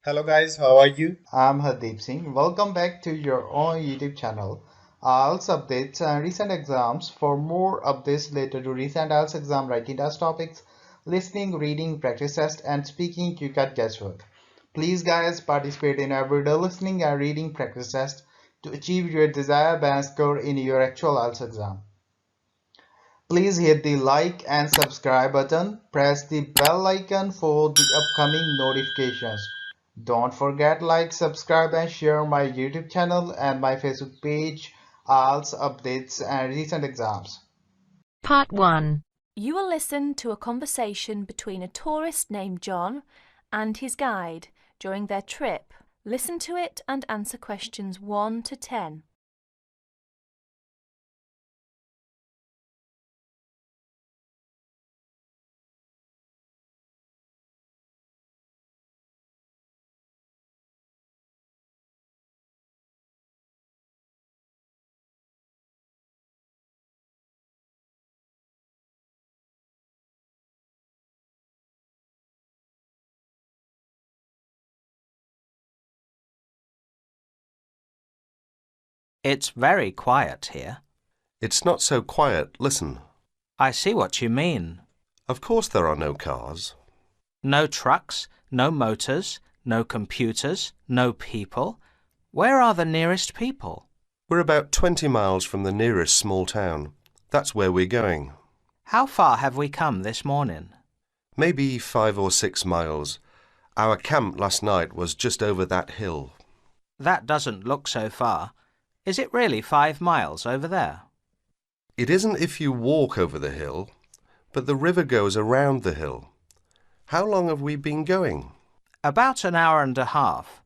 Hello guys, how are you? I'm Hardeep Singh. Welcome back to your own YouTube channel. IELTS updates and recent exams. For more updates related to recent IELTS exam writing test topics, listening, reading, practice test, and speaking, you got guesswork. Please, guys, participate in everyday listening and reading practice test to achieve your desired band score in your actual IELTS exam. Please hit the like and subscribe button. Press the bell icon for the upcoming notifications. Don't forget like, subscribe and share my YouTube channel and my Facebook page, IELTS updates and recent exams. Part 1. You will listen to a conversation between a tourist named John and his guide during their trip. Listen to it and answer questions 1 to 10. It's very quiet here. It's not so quiet. Listen. I see what you mean. Of course there are no cars. No trucks, no motors, no computers, no people. Where are the nearest people? We're about 20 miles from the nearest small town. That's where we're going. How far have we come this morning? Maybe 5 or 6 miles. Our camp last night was just over that hill. That doesn't look so far. Is it really 5 miles over there? It isn't if you walk over the hill, but the river goes around the hill. How long have we been going? About an hour and a half,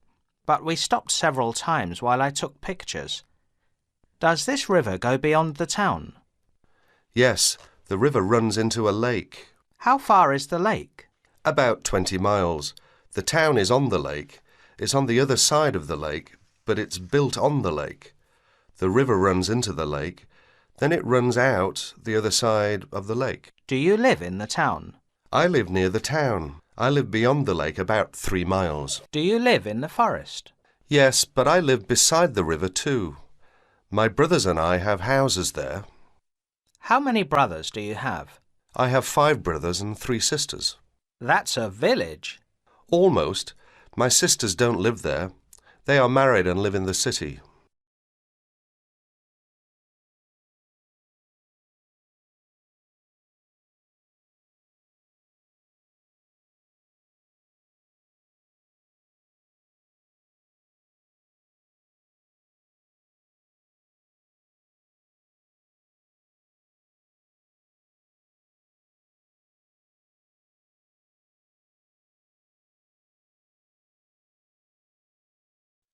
but we stopped several times while I took pictures. Does this river go beyond the town? Yes, the river runs into a lake. How far is the lake? About 20 miles. The town is on the lake. It's on the other side of the lake, but it's built on the lake. The river runs into the lake, then it runs out the other side of the lake. Do you live in the town? I live near the town. I live beyond the lake about 3 miles. Do you live in the forest? Yes, but I live beside the river too. My brothers and I have houses there. How many brothers do you have? I have 5 brothers and 3 sisters. That's a village. Almost. My sisters don't live there. They are married and live in the city.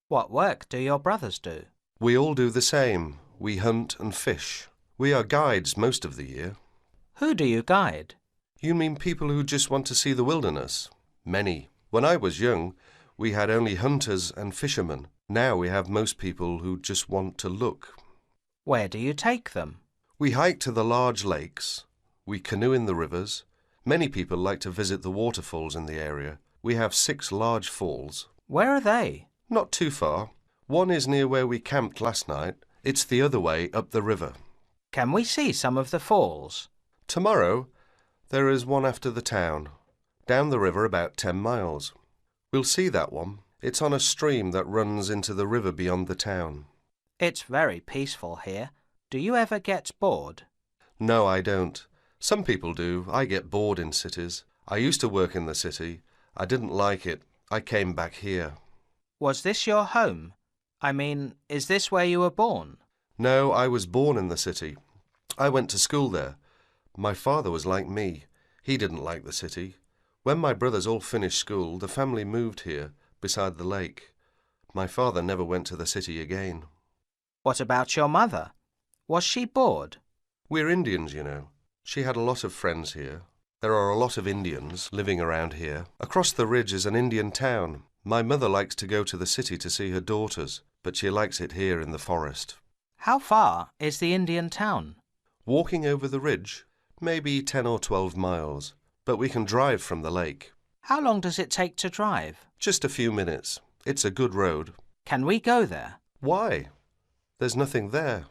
What work do your brothers do? We all do the same. We hunt and fish. We are guides most of the year. Who do you guide? You mean people who just want to see the wilderness? Many. When I was young, we had only hunters and fishermen. Now we have most people who just want to look. Where do you take them? We hike to the large lakes. We canoe in the rivers. Many people like to visit the waterfalls in the area. We have 6 large falls. Where are they? Not too far. One is near where we camped last night. It's the other way up the river. Can we see some of the falls? Tomorrow, there is one after the town, down the river about 10 miles. We'll see that one. It's on a stream that runs into the river beyond the town. It's very peaceful here. Do you ever get bored? No, I don't. Some people do. I get bored in cities. I used to work in the city. I didn't like it. I came back here. Was this your home? I mean, is this where you were born? No, I was born in the city. I went to school there. My father was like me. He didn't like the city. When my brothers all finished school, the family moved here, beside the lake. My father never went to the city again. What about your mother? Was she bored? We're Indians, you know. She had a lot of friends here. There are a lot of Indians living around here. Across the ridge is an Indian town. My mother likes to go to the city to see her daughters, but she likes it here in the forest. How far is the Indian town? Walking over the ridge, maybe 10 or 12 miles, but we can drive from the lake. How long does it take to drive? Just a few minutes. It's a good road. Can we go there? Why? There's nothing there.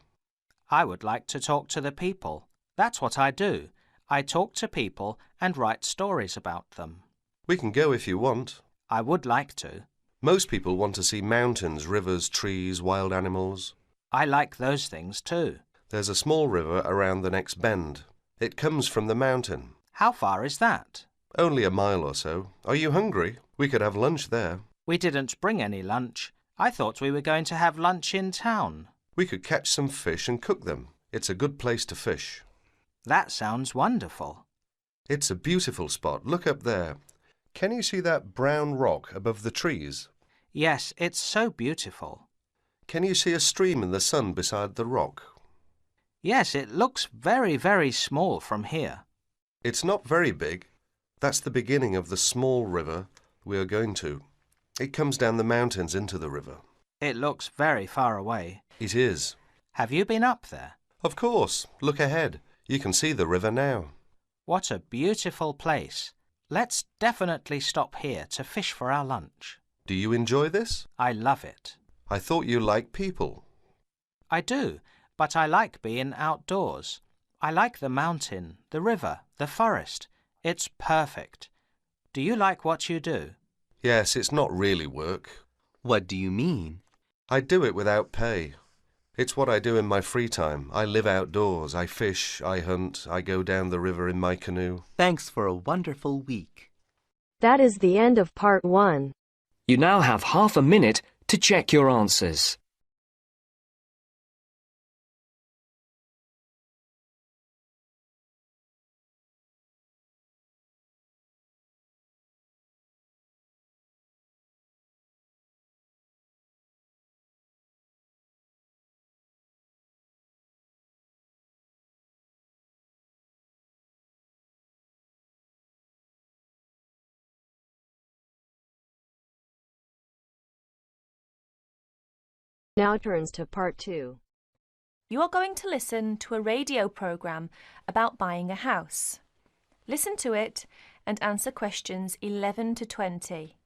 I would like to talk to the people. That's what I do. I talk to people and write stories about them. We can go if you want. I would like to. Most people want to see mountains, rivers, trees, wild animals. I like those things too. There's a small river around the next bend. It comes from the mountain. How far is that? Only a mile or so. Are you hungry? We could have lunch there. We didn't bring any lunch. I thought we were going to have lunch in town. We could catch some fish and cook them. It's a good place to fish. That sounds wonderful. It's a beautiful spot. Look up there. Can you see that brown rock above the trees? Yes, it's so beautiful. Can you see a stream in the sun beside the rock? Yes, it looks very, very small from here. It's not very big. That's the beginning of the small river we are going to. It comes down the mountains into the river. It looks very far away. It is. Have you been up there? Of course. Look ahead. You can see the river now. What a beautiful place. Let's definitely stop here to fish for our lunch. Do you enjoy this? I love it. I thought you liked people. I do, but I like being outdoors. I like the mountain, the river, the forest. It's perfect. Do you like what you do? Yes, it's not really work. What do you mean? I do it without pay. It's what I do in my free time. I live outdoors. I fish, I hunt, I go down the river in my canoe. Thanks for a wonderful week. That is the end of part 1. You now have half a minute to check your answers. Now turns to part 2. You are going to listen to a radio program about buying a house. Listen to it and answer questions 11 to 20.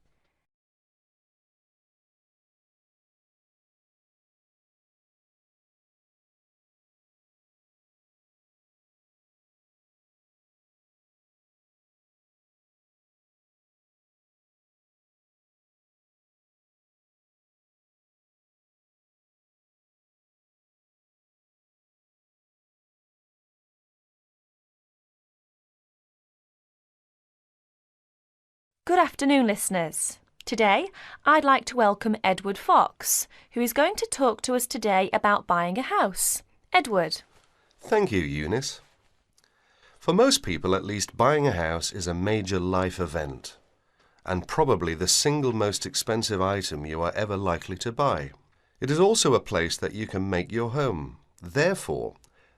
Good afternoon, listeners. Today, I'd like to welcome Edward Fox, who is going to talk to us today about buying a house. Edward. Thank you, Eunice. For most people, at least, buying a house is a major life event, and probably the single most expensive item you are ever likely to buy. It is also a place that you can make your home. Therefore,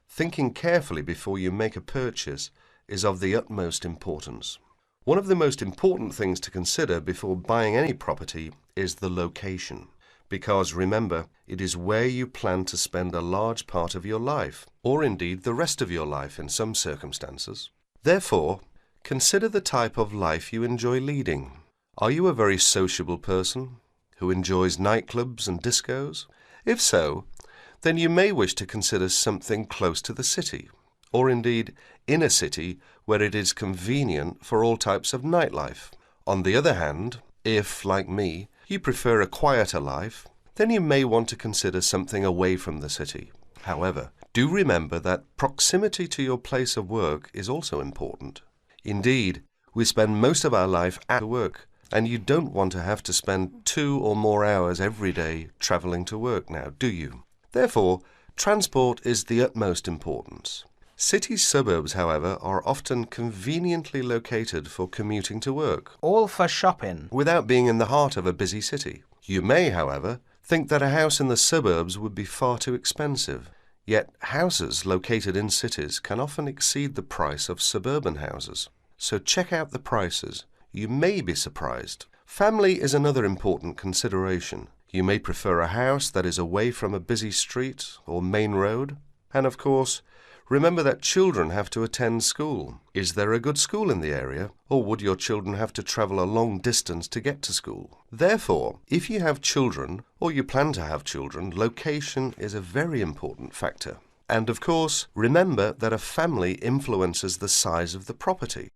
thinking carefully before you make a purchase is of the utmost importance. One of the most important things to consider before buying any property is the location, because remember, it is where you plan to spend a large part of your life, or indeed the rest of your life in some circumstances. Therefore, consider the type of life you enjoy leading. Are you a very sociable person who enjoys nightclubs and discos? If so, then you may wish to consider something close to the city, or indeed in a city where it is convenient for all types of nightlife. On the other hand, if, like me, you prefer a quieter life, then you may want to consider something away from the city. However, do remember that proximity to your place of work is also important. Indeed, we spend most of our life at work, and you don't want to have to spend 2 or more hours every day travelling to work now, do you? Therefore, transport is the utmost importance. City suburbs, however, are often conveniently located for commuting to work, All for shopping. without being in the heart of a busy city. You may, however, think that a house in the suburbs would be far too expensive. Yet houses located in cities can often exceed the price of suburban houses. So check out the prices. You may be surprised. Family is another important consideration. You may prefer a house that is away from a busy street or main road. And of course, Remember that children have to attend school. Is there a good school in the area, or would your children have to travel a long distance to get to school? Therefore, if you have children, or you plan to have children, location is a very important factor. And of course, remember that a family influences the size of the property.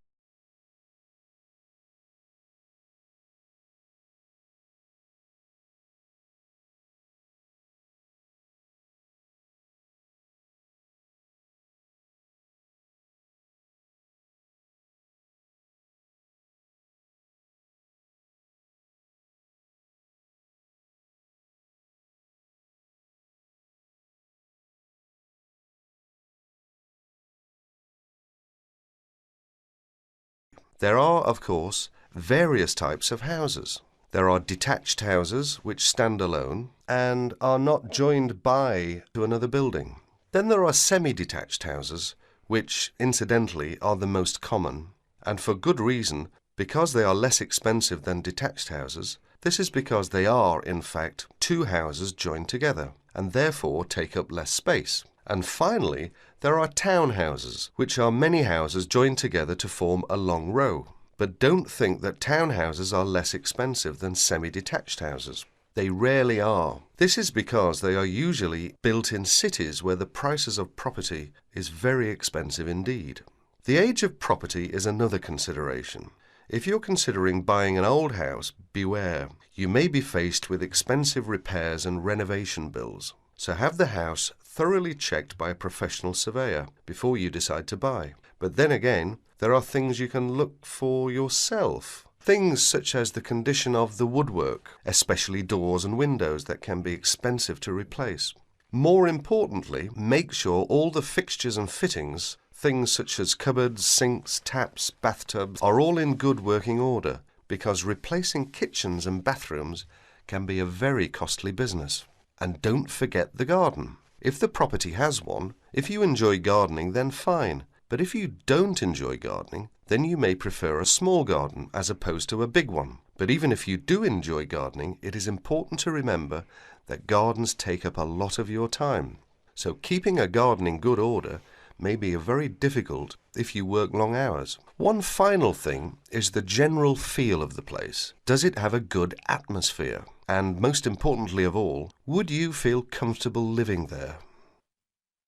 There are, of course, various types of houses. There are detached houses which stand alone and are not joined by to another building. Then there are semi-detached houses, which, incidentally, are the most common, and for good reason, because they are less expensive than detached houses. This is because they are, in fact, two houses joined together, and therefore take up less space. And finally, there are townhouses, which are many houses joined together to form a long row. But don't think that townhouses are less expensive than semi-detached houses. They rarely are. This is because they are usually built in cities where the prices of property is very expensive indeed. The age of property is another consideration. If you're considering buying an old house, beware. You may be faced with expensive repairs and renovation bills. So have the house thoroughly checked by a professional surveyor before you decide to buy. But then again, there are things you can look for yourself. Things such as the condition of the woodwork, especially doors and windows that can be expensive to replace. More importantly, make sure all the fixtures and fittings, things such as cupboards, sinks, taps, bathtubs, are all in good working order, because replacing kitchens and bathrooms can be a very costly business. And don't forget the garden. If the property has one, if you enjoy gardening, then fine. But if you don't enjoy gardening, then you may prefer a small garden as opposed to a big one. But even if you do enjoy gardening, it is important to remember that gardens take up a lot of your time. So keeping a garden in good order may be very difficult if you work long hours. One final thing is the general feel of the place. Does it have a good atmosphere? And most importantly of all, would you feel comfortable living there?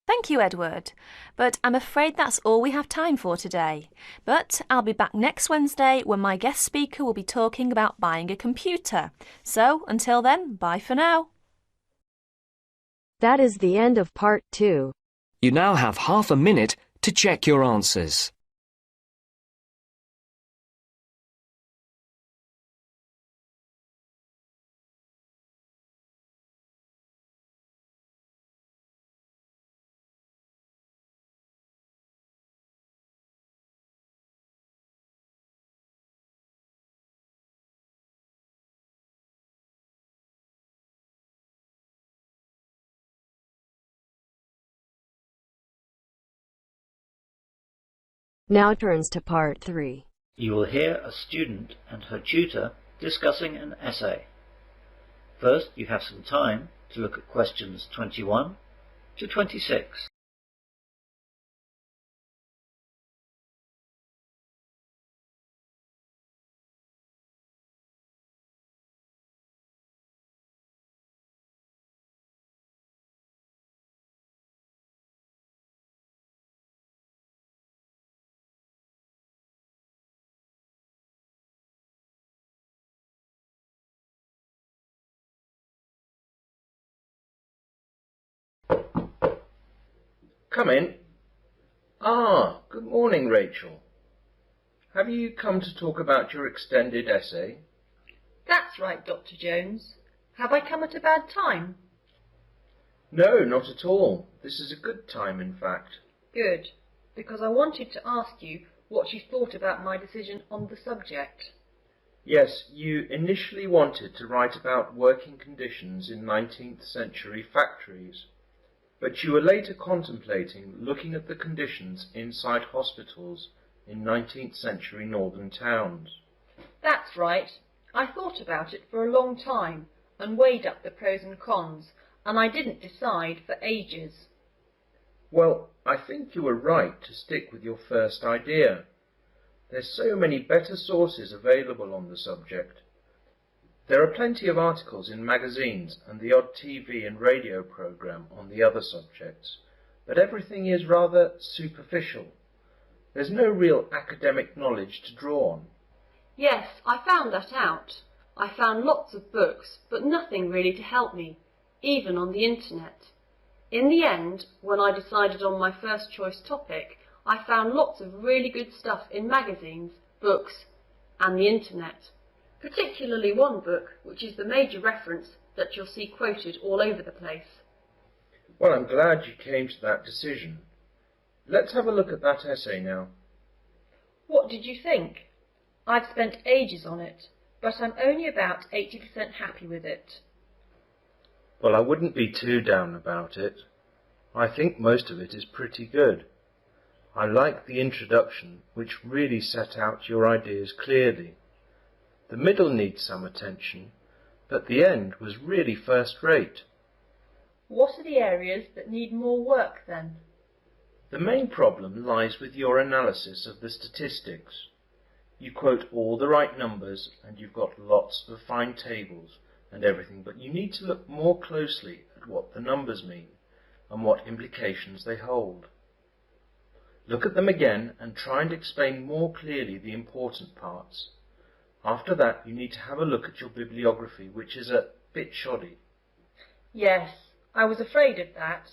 Thank you, Edward. But I'm afraid that's all we have time for today. But I'll be back next Wednesday when my guest speaker will be talking about buying a computer. So until then, bye for now. That is the end of part 2. You now have half a minute to check your answers. Now turns to part 3. You will hear a student and her tutor discussing an essay. First, you have some time to look at questions 21 to 26. Come in. Good morning, Rachel. Have you come to talk about your extended essay? That's right, Dr. Jones. Have I come at a bad time? No, not at all. This is a good time, in fact. Good, because I wanted to ask you what you thought about my decision on the subject. Yes, you initially wanted to write about working conditions in 19th century factories, but you were later contemplating looking at the conditions inside hospitals in 19th century northern towns. That's right. I thought about it for a long time and weighed up the pros and cons, and I didn't decide for ages. Well, I think you were right to stick with your first idea. There's so many better sources available on the subject. There are plenty of articles in magazines and the odd TV and radio program on the other subjects, but everything is rather superficial. There's no real academic knowledge to draw on. Yes, I found that out. I found lots of books, but nothing really to help me, even on the internet. In the end, when I decided on my first choice topic, I found lots of really good stuff in magazines, books, and the internet. Particularly one book, which is the major reference that you'll see quoted all over the place. Well, I'm glad you came to that decision. Let's have a look at that essay now. What did you think? I've spent ages on it, but I'm only about 80% happy with it. Well, I wouldn't be too down about it. I think most of it is pretty good. I like the introduction, which really set out your ideas clearly. The middle needs some attention, but the end was really first-rate. What are the areas that need more work then? The main problem lies with your analysis of the statistics. You quote all the right numbers and you've got lots of fine tables and everything, but you need to look more closely at what the numbers mean and what implications they hold. Look at them again and try and explain more clearly the important parts. After that, you need to have a look at your bibliography, which is a bit shoddy. Yes, I was afraid of that.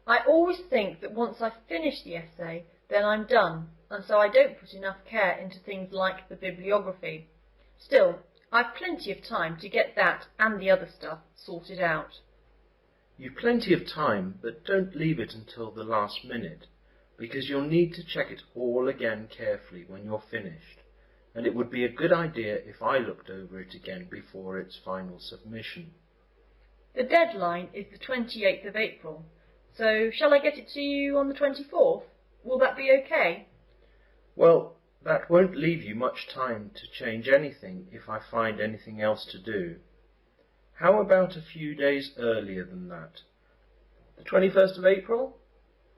I always think that once I've finished the essay, then I'm done, and so I don't put enough care into things like the bibliography. Still, I've plenty of time to get that and the other stuff sorted out. You've plenty of time, but don't leave it until the last minute, because you'll need to check it all again carefully when you're finished, and it would be a good idea if I looked over it again before its final submission. The deadline is the 28th of April, so shall I get it to you on the 24th? Will that be okay? Well, that won't leave you much time to change anything if I find anything else to do. How about a few days earlier than that? The 21st of April?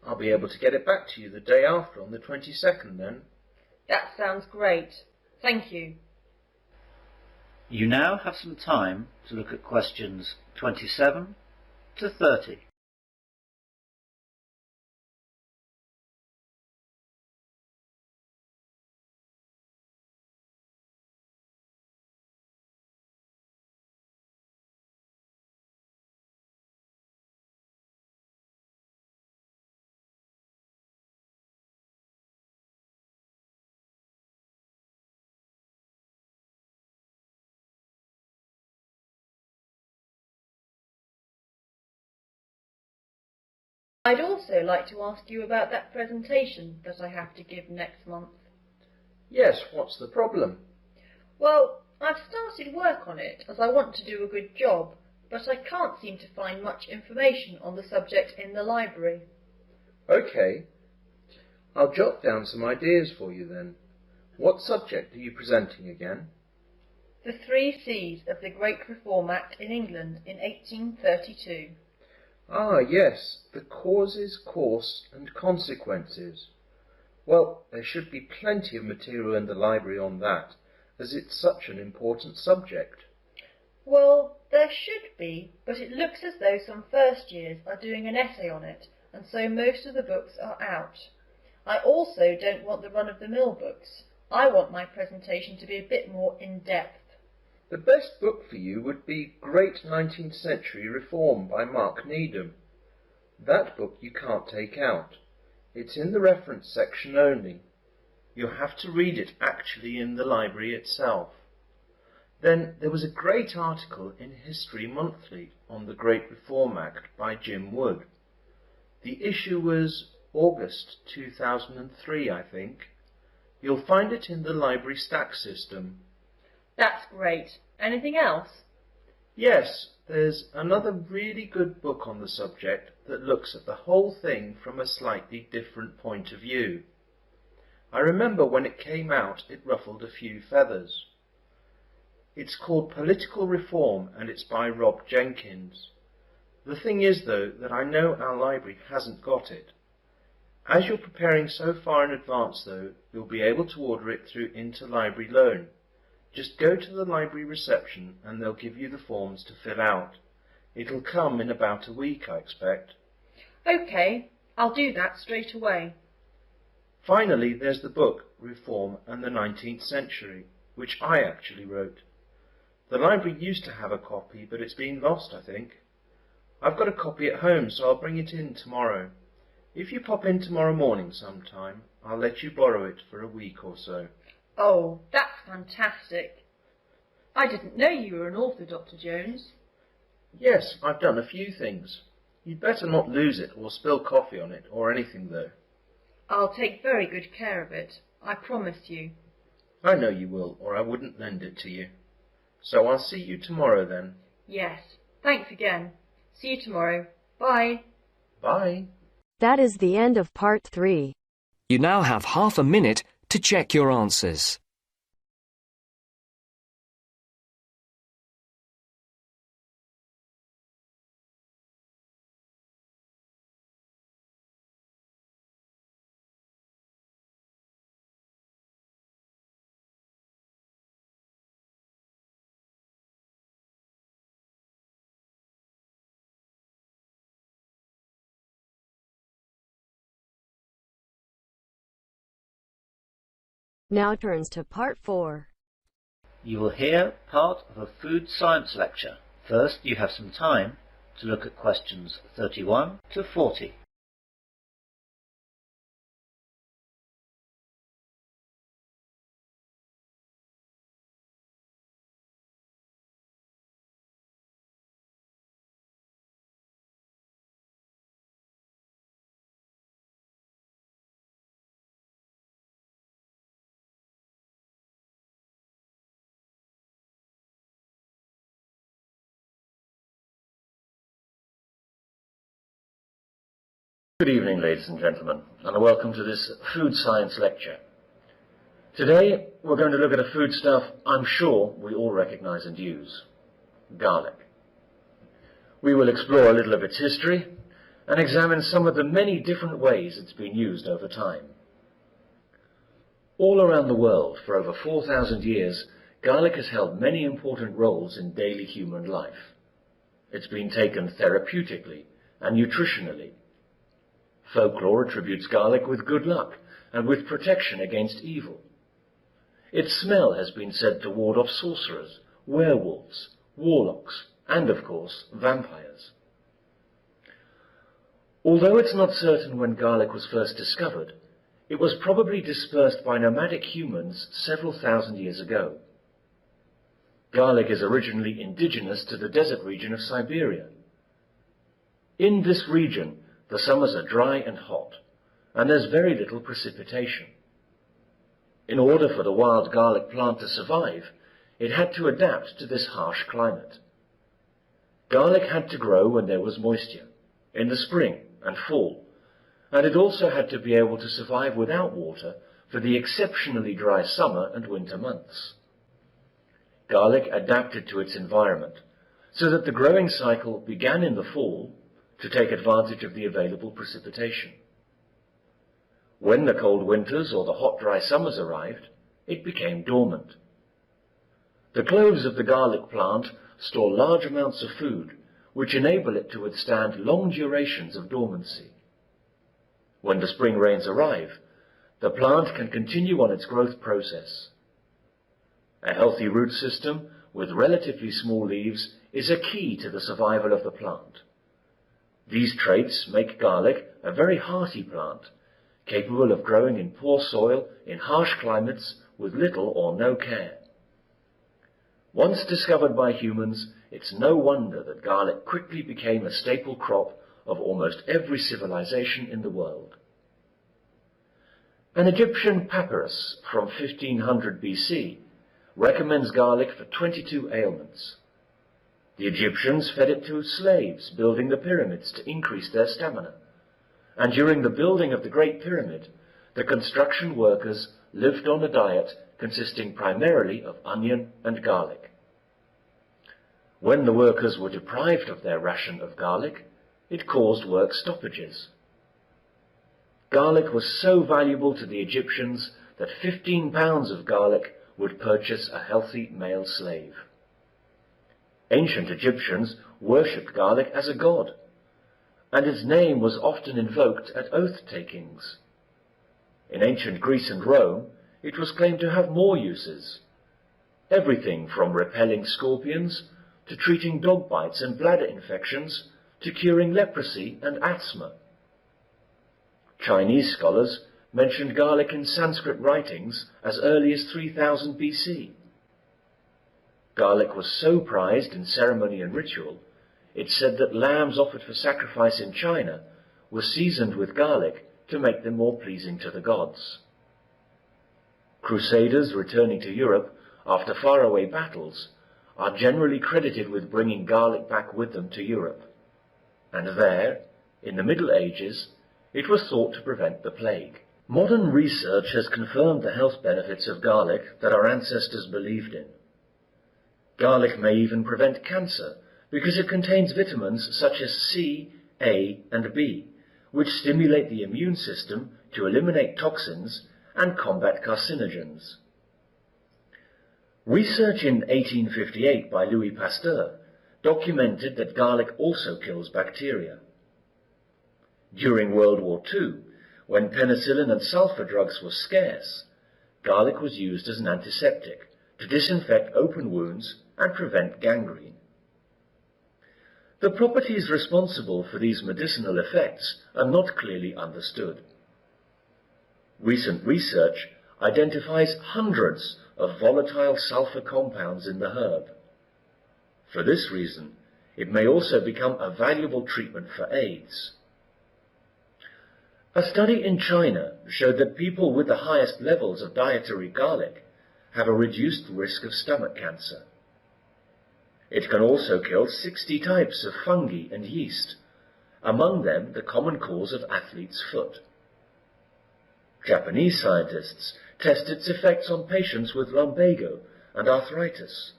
I'll be able to get it back to you the day after, on the 22nd then. That sounds great. Thank you. You now have some time to look at questions 27 to 30. I'd also like to ask you about that presentation that I have to give next month. Yes, what's the problem? Well, I've started work on it as I want to do a good job, but I can't seem to find much information on the subject in the library. OK. I'll jot down some ideas for you then. What subject are you presenting again? The 3 C's of the Great Reform Act in England in 1832. Ah, yes, the causes, course and consequences. Well, there should be plenty of material in the library on that, as it's such an important subject. Well, there should be, but it looks as though some first years are doing an essay on it, and so most of the books are out. I also don't want the run-of-the-mill books. I want my presentation to be a bit more in-depth. The best book for you would be Great 19th Century Reform by Mark Needham. That book you can't take out. It's in the reference section only. You'll have to read it actually in the library itself. Then there was a great article in History Monthly on the Great Reform Act by Jim Wood. The issue was August 2003, I think. You'll find it in the library stack system. That's great. Anything else? Yes, there's another really good book on the subject that looks at the whole thing from a slightly different point of view. I remember when it came out it ruffled a few feathers. It's called Political Reform and it's by Rob Jenkins. The thing is, though, that I know our library hasn't got it. As you're preparing so far in advance though, you'll be able to order it through interlibrary loan. Just go to the library reception and they'll give you the forms to fill out. It'll come in about a week, I expect. OK, I'll do that straight away. Finally, there's the book, Reform and the 19th Century, which I actually wrote. The library used to have a copy, but it's been lost, I think. I've got a copy at home, so I'll bring it in tomorrow. If you pop in tomorrow morning sometime, I'll let you borrow it for a week or so. Oh, that's fantastic. I didn't know you were an author, Dr. Jones. Yes, I've done a few things. You'd better not lose it or spill coffee on it or anything, though. I'll take very good care of it, I promise you. I know you will, or I wouldn't lend it to you. So I'll see you tomorrow then. Yes, thanks again. See you tomorrow. Bye. Bye. That is the end of part 3. You now have half a minute to check your answers. Now turns to part 4. You will hear part of a food science lecture. First, you have some time to look at questions 31 to 40. Good evening, ladies and gentlemen, and welcome to this food science lecture. Today, we're going to look at a foodstuff I'm sure we all recognize and use: garlic. We will explore a little of its history and examine some of the many different ways it's been used over time. All around the world, for over 4,000 years, garlic has held many important roles in daily human life. It's been taken therapeutically and nutritionally. Folklore attributes garlic with good luck and with protection against evil. Its smell has been said to ward off sorcerers, werewolves, warlocks, and, of course, vampires. Although it's not certain when garlic was first discovered, it was probably dispersed by nomadic humans several thousand years ago. Garlic is originally indigenous to the desert region of Siberia. In this region, the summers are dry and hot, and there's very little precipitation. In order for the wild garlic plant to survive, it had to adapt to this harsh climate. Garlic had to grow when there was moisture, in the spring and fall, and it also had to be able to survive without water for the exceptionally dry summer and winter months. Garlic adapted to its environment, so that the growing cycle began in the fall to take advantage of the available precipitation. When the cold winters or the hot dry summers arrived, it became dormant. The cloves of the garlic plant store large amounts of food, which enable it to withstand long durations of dormancy. When the spring rains arrive, the plant can continue on its growth process. A healthy root system with relatively small leaves is a key to the survival of the plant. These traits make garlic a very hearty plant, capable of growing in poor soil in harsh climates with little or no care. Once discovered by humans, it's no wonder that garlic quickly became a staple crop of almost every civilization in the world. An Egyptian papyrus from 1500 BC recommends garlic for 22 ailments. The Egyptians fed it to slaves building the pyramids to increase their stamina, and during the building of the Great Pyramid, the construction workers lived on a diet consisting primarily of onion and garlic. When the workers were deprived of their ration of garlic, it caused work stoppages. Garlic was so valuable to the Egyptians that 15 pounds of garlic would purchase a healthy male slave. Ancient Egyptians worshipped garlic as a god, and its name was often invoked at oath-takings. In ancient Greece and Rome, it was claimed to have more uses, everything from repelling scorpions to treating dog bites and bladder infections to curing leprosy and asthma. Chinese scholars mentioned garlic in Sanskrit writings as early as 3000 BC. Garlic was so prized in ceremony and ritual, it's said that lambs offered for sacrifice in China were seasoned with garlic to make them more pleasing to the gods. Crusaders returning to Europe after faraway battles are generally credited with bringing garlic back with them to Europe. And there, in the Middle Ages, it was thought to prevent the plague. Modern research has confirmed the health benefits of garlic that our ancestors believed in. Garlic may even prevent cancer because it contains vitamins such as C, A, and B, which stimulate the immune system to eliminate toxins and combat carcinogens. Research in 1858 by Louis Pasteur documented that garlic also kills bacteria. During World War II, when penicillin and sulfur drugs were scarce, garlic was used as an antiseptic to disinfect open wounds and prevent gangrene. The properties responsible for these medicinal effects are not clearly understood. Recent research identifies hundreds of volatile sulfur compounds in the herb. For this reason, it may also become a valuable treatment for AIDS. A study in China showed that people with the highest levels of dietary garlic have a reduced risk of stomach cancer. It can also kill 60 types of fungi and yeast, among them the common cause of athlete's foot. Japanese scientists test its effects on patients with lumbago and arthritis.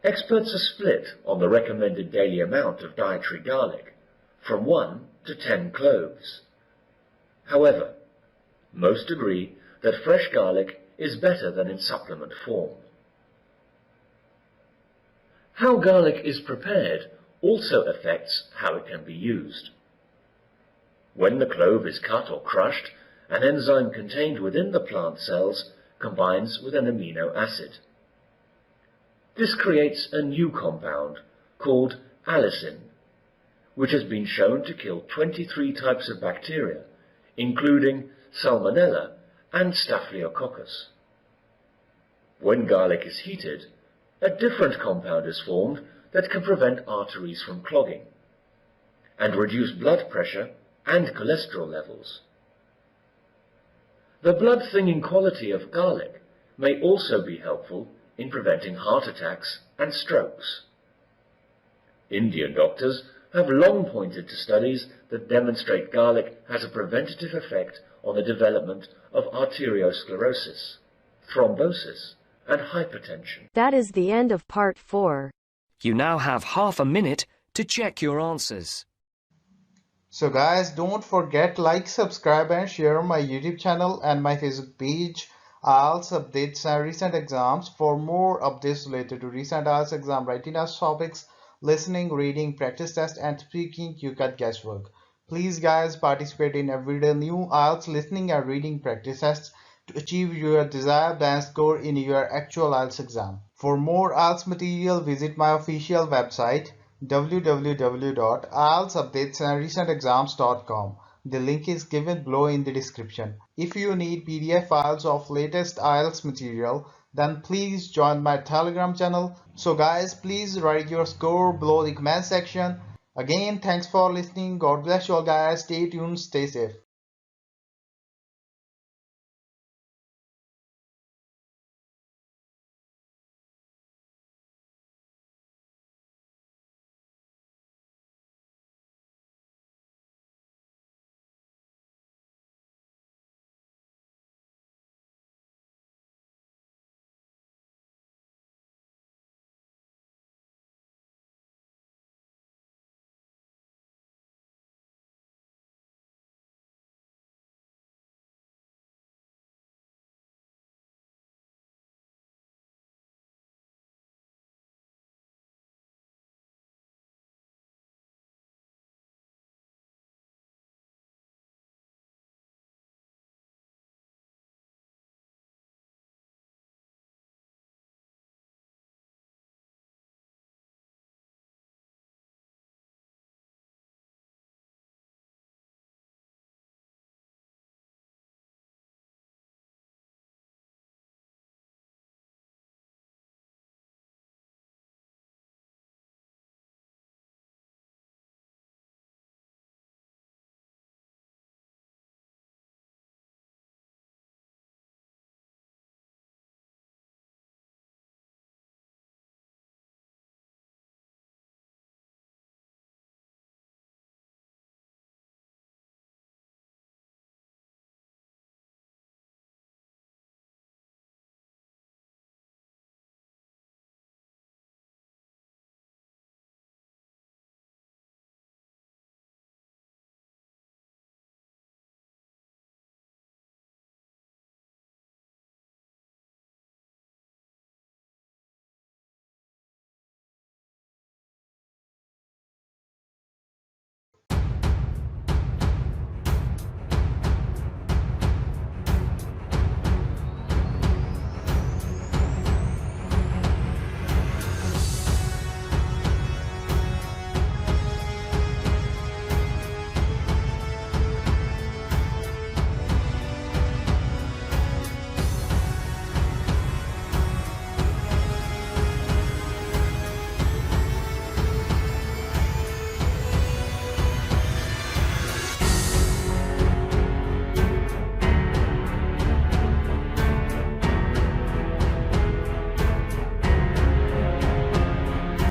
Experts are split on the recommended daily amount of dietary garlic, from 1 to 10 cloves. However, most agree that fresh garlic is better than in supplement form. How garlic is prepared also affects how it can be used. When the clove is cut or crushed, an enzyme contained within the plant cells combines with an amino acid. This creates a new compound called allicin, which has been shown to kill 23 types of bacteria, including Salmonella and Staphylococcus. When garlic is heated, a different compound is formed that can prevent arteries from clogging and reduce blood pressure and cholesterol levels. The blood-thinning quality of garlic may also be helpful in preventing heart attacks and strokes. Indian doctors have long pointed to studies that demonstrate garlic has a preventative effect on the development of arteriosclerosis, thrombosis, and hypertension. That is the end of part 4. You now have half a minute to check your answers. So guys, don't forget like, subscribe and share my YouTube channel and my Facebook page, IELTS updates and recent exams. For more updates related to recent IELTS exam writing test topics, listening, reading, practice test and speaking, you got guesswork. Please guys, participate in everyday new IELTS listening and reading practice tests to achieve your desired band score in your actual IELTS exam. For more IELTS material, visit my official website www.ieltsupdatesandrecentexams.com. The link is given below in the description. If you need PDF files of latest IELTS material, then please join my Telegram channel. So guys, please write your score below the comment section. Again, thanks for listening. God bless you all guys. Stay tuned, stay safe.